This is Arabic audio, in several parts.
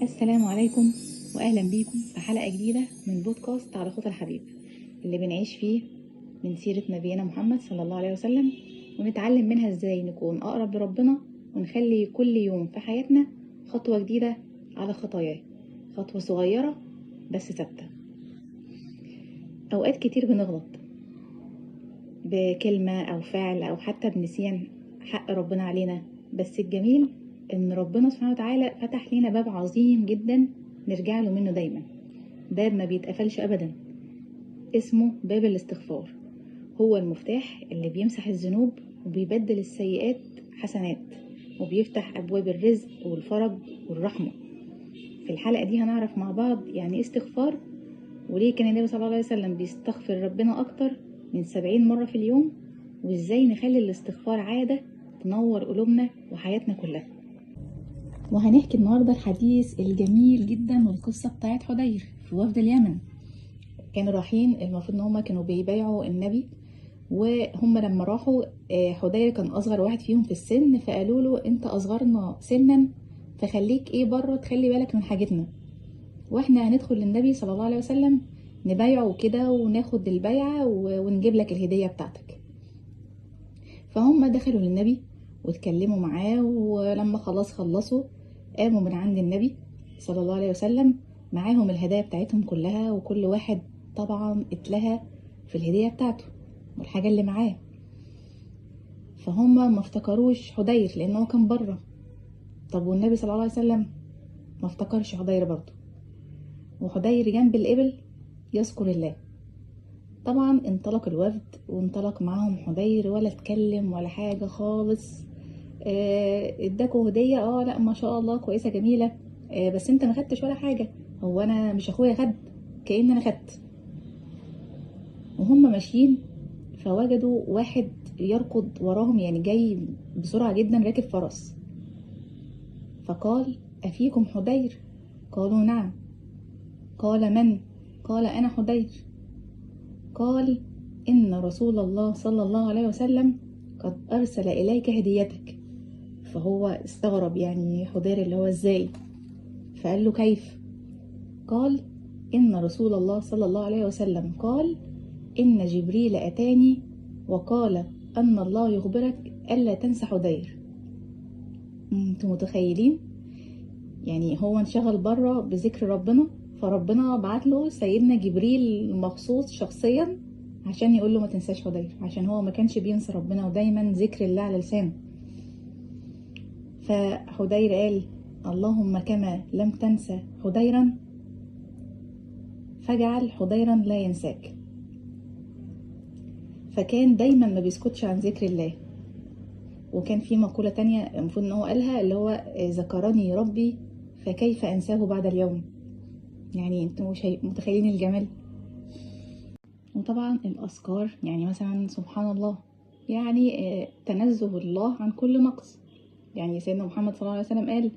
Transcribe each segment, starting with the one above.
السلام عليكم واهلا بيكم في حلقه جديده من بودكاست على خطى الحبيب، اللي بنعيش فيه من سيره نبينا محمد صلى الله عليه وسلم، ونتعلم منها ازاي نكون اقرب لربنا، ونخلي كل يوم في حياتنا خطوه جديده على خطاياه، خطوه صغيره بس ثابته. اوقات كتير بنغلط بكلمه او فعل او حتى بنسيان حق ربنا علينا، بس الجميل ان ربنا سبحانه وتعالى فتح لنا باب عظيم جدا نرجع له منه دايما، باب ما بيتقفلش ابدا، اسمه باب الاستغفار. هو المفتاح اللي بيمسح الذنوب وبيبدل السيئات حسنات، وبيفتح ابواب الرزق والفرج والرحمة. في الحلقة دي هنعرف مع بعض يعني ايه استغفار، وليه كان النبي صلى الله عليه وسلم بيستغفر ربنا اكتر من 70 مرة في اليوم، وازاي نخلي الاستغفار عادة تنور قلوبنا وحياتنا كلها. وهنحكي النهاردة الحديث الجميل جدا والقصة بتاعت حدير في وفد اليمن. كانوا رايحين، المفروض ان هما كانوا بيبايعوا النبي، وهم لما راحوا حدير كان اصغر واحد فيهم في السن، فقالوا له انت اصغرنا سنا، فخليك بره تخلي بالك من حاجتنا، واحنا هندخل للنبي صلى الله عليه وسلم نبايعه وكده وناخد البيعة ونجيب لك الهدية بتاعتك. فهم دخلوا للنبي واتكلموا معاه، ولما خلصوا قاموا من عند النبي صلى الله عليه وسلم معاهم الهدايا بتاعتهم كلها، وكل واحد طبعا اتلهى في الهدية بتاعته والحاجة اللي معاه. فهم ما افتكروش حدير لانه كان بره. طب والنبي صلى الله عليه وسلم ما افتكرش حدير برضه، وحدير جنب الإبل يذكر الله. طبعا انطلق الوفد وانطلق معاهم حدير، ولا اتكلم ولا حاجة خالص. اداكوا هدية، لا ما شاء الله كويسة جميلة، بس انت ما خدتش ولا حاجة. هو انا مش اخويا خد؟ كأن انا خدت. وهم ماشيين فوجدوا واحد يركض وراهم، يعني جاي بسرعة جدا راكب فرس. فقال أفيكم حدير؟ قالوا نعم. قال من؟ قال أنا حدير. قال إن رسول الله صلى الله عليه وسلم قد أرسل إليك هديتك. فهو استغرب، يعني حدير اللي هو ازاي؟ فقال له كيف؟ قال إن رسول الله صلى الله عليه وسلم قال إن جبريل أتاني وقال أن الله يخبرك ألا تنسى حدير. انتوا متخيلين؟ يعني هو انشغل بره بذكر ربنا، فربنا بعت له سيدنا جبريل مخصوص شخصيا عشان يقول له ما تنساش حدير، عشان هو ما كانش بينسى ربنا ودايما ذكر الله على لسانه. فحدير قال اللهم كما لم تنسى حديرا فاجعل حديرا لا ينساك. فكان دايما ما بيسكتش عن ذكر الله. وكان في مقولة تانية المفروض ان هو قالها، اللي هو ذكرني ربي فكيف انساه بعد اليوم. يعني انتوا مش متخيلين الجمال. وطبعا الاذكار، يعني مثلا سبحان الله، يعني تنزه الله عن كل نقص. يعني سيدنا محمد صلى الله عليه وسلم قال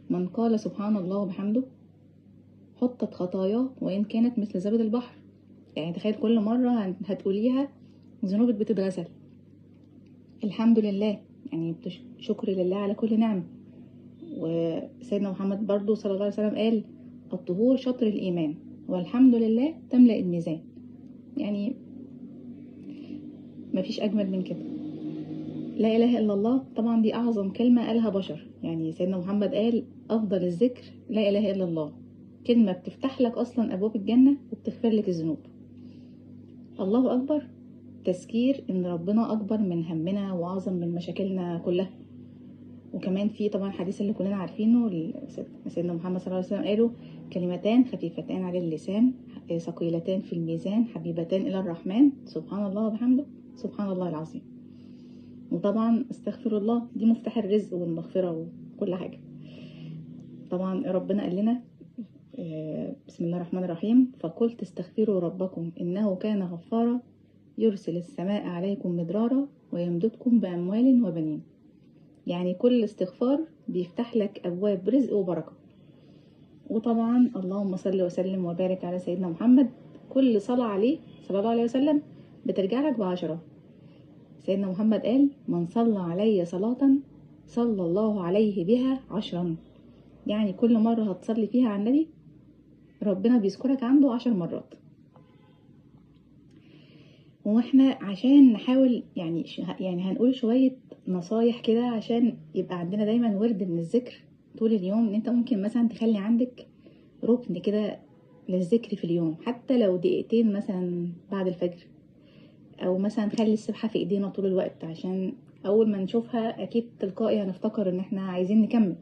من قال سبحان الله وبحمده حطت خطاياه وإن كانت مثل زبد البحر. يعني تخيل كل مرة هتقوليها ذنوبك بتتغسل. الحمد لله، يعني شكر لله على كل نعمة. وسيدنا محمد برضو صلى الله عليه وسلم قال الطهور شطر الإيمان والحمد لله تملأ الميزان. يعني مفيش أجمل من كده. لا إله إلا الله طبعا دي أعظم كلمة قالها بشر. يعني سيدنا محمد قال أفضل الذكر لا إله إلا الله، كلمة بتفتح لك أصلا أبواب الجنة وبتغفر لك الذنوب. الله أكبر تذكير إن ربنا أكبر من همنا وأعظم من مشاكلنا كلها. وكمان في طبعا حديث اللي كلنا عارفينه، سيدنا محمد صلى الله عليه وسلم قالوا كلمتان خفيفتان على اللسان ثقيلتان في الميزان حبيبتان إلى الرحمن سبحان الله وبحمده سبحان الله العظيم. وطبعا استغفر الله دي مفتاح الرزق والمغفرة وكل حاجة. طبعا ربنا قال لنا بسم الله الرحمن الرحيم فقلت استغفروا ربكم إنه كان غفارا يرسل السماء عليكم مدرارا ويمددكم بأموال وبنين. يعني كل استغفار بيفتح لك أبواب رزق وبركة. وطبعا اللهم صل وسلم وبارك على سيدنا محمد، كل صلاة عليه صلى الله عليه وسلم بترجع لك ب10. سيدنا محمد قال من صلى علي صلاة صلى الله عليه بها 10. يعني كل مرة هتصلي فيها على النبي ربنا بيذكرك عنده 10 مرات. واحنا عشان نحاول يعني هنقول شوية نصايح كده عشان يبقى عندنا دايما ورد من الذكر طول اليوم. ان انت ممكن مثلا تخلي عندك ركن كده للذكر في اليوم، حتى لو دقيقتين مثلا بعد الفجر، او مثلا خلي السبحة في ايدينا طول الوقت، عشان اول ما نشوفها اكيد تلقائي هنفتكر ان احنا عايزين نكمل.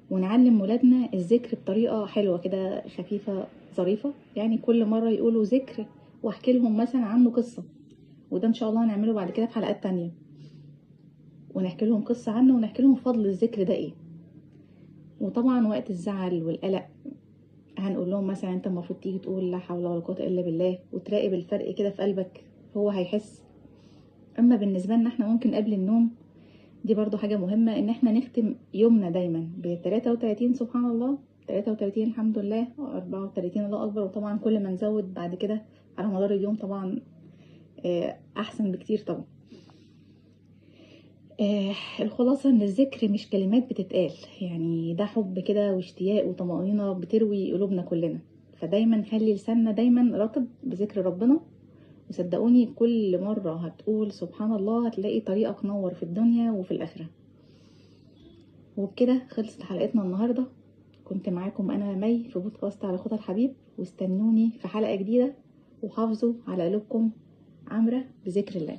ونعلم ولادنا الذكر بطريقة حلوة كده خفيفة ظريفة، يعني كل مرة يقولوا ذكر واحكي لهم مثلا عنه قصة، وده ان شاء الله هنعمله بعد كده في حلقات تانية، ونحكي لهم قصة عنه ونحكي لهم فضل الذكر ده ايه. وطبعا وقت الزعل والقلق هنقول لهم مثلا انت المفروض تيجي تقول لا حول ولا قوة الا بالله، وتراقب الفرق كده في قلبك، هو هيحس. اما بالنسبة لنا احنا ممكن قبل النوم، دي برضو حاجة مهمة، ان احنا نختم يومنا دايما ب 33 سبحان الله، 33 الحمد لله، 34 الله اكبر. وطبعا كل ما نزود بعد كده على مدار اليوم طبعا احسن بكتير طبعا. الخلاصة ان الذكر مش كلمات بتتقال، يعني ده حب كده واشتياق وطمأنينة بتروي قلوبنا كلنا. فدايما خلي لساننا دايما رطب بذكر ربنا، وصدقوني كل مرة هتقول سبحان الله هتلاقي طريقك نور في الدنيا وفي الآخرة. وبكده خلصت حلقتنا النهاردة. كنت معاكم أنا مي في بودكاست على خطى الحبيب، واستنوني في حلقة جديدة، وحافظوا على قلوبكم عامرة بذكر الله.